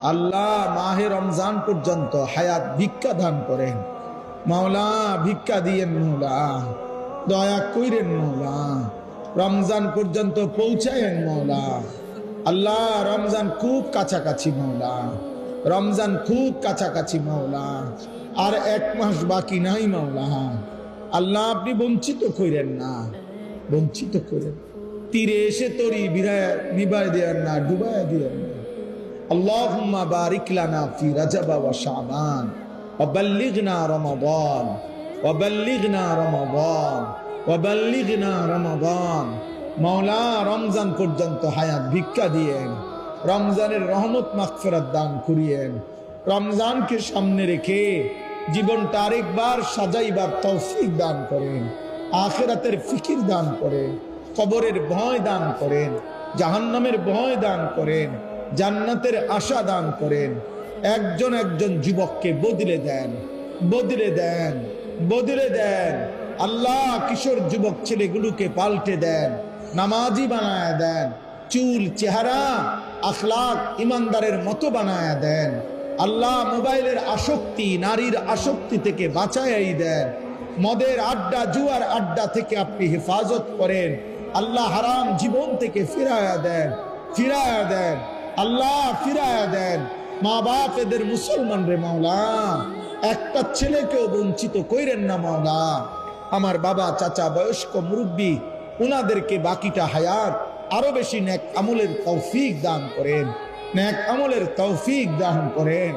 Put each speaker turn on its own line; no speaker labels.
আল্লাহ মাহে রমজান পর্যন্ত হায়াত ভিক্ষা দান করেন। মাওলা ভিক্ষা দিয়েন, মাওলা দয়া কইরেন, মাওলা রমজান পর্যন্ত পৌঁছায়েন মাওলা। আল্লাহ রমজান খুব কাছাকাছি মাওলা, রমজান খুব কাছাকাছি মাওলা। আর 1 মাস বাকি নাই মাওলা। আল্লাহ আপনি বঞ্চিত কইরেন না, বঞ্চিত করেন। তীরে এসে তরি নিবাই দেন না, ডুবাই দেন না। আল্লাহুম্মা বারিক লানা ফি রাজাব ওয়া শাবান ওয়া বাল্লিগনা রমাদান ওয়া বাল্লিগনা রমাদান ওয়া বাল্লিগনা রমাদান। মাওলা রমজান পর্যন্ত হায়াত ভিক্ষা দিয়েন, রমজানের রহমত মাগফিরাত দান করিয়েন। রমজানকে সামনে রেখে জীবনটা আরেকবার সাজাইবার তৌফিক দান করেন, আখিরাতের ফিকির দান করেন, কবরের ভয় দান করেন, জাহান্নামের ভয় দান করেন, জান্নাতের আশা দান করেন। একজন একজন যুবককে বদলে দেন, বদলে দেন, বদলে দেন। আল্লাহ কিশোর যুবক ছেলেগুলোকে পাল্টে দেন, নামাজি বানায় দেন, চুল চেহারা আখলাক ইমানদারের মতো বানায় দেন। আল্লাহ মোবাইলের আসক্তি, নারীর আসক্তি থেকে বাঁচাই দেন। মদের আড্ডা, জুয়ার আড্ডা থেকে আপনি হেফাজত করেন। আল্লাহ হারাম জীবন থেকে ফিরায়া দেন, ফিরায়া দেন। আল্লাহ ফিরায়া দেন। মা বাপ এদের মুসলমান রে মাওলা, একটা ছেলেকেও বঞ্চিত কইরেন না মাওলা। আমার বাবা চাচা বয়স্ক মুরব্বী, উনাদেরকে বাকিটা হায়াত আরো বেশি নেক আমলের তৌফিক দান করেন, নেক আমলের তৌফিক দান করেন।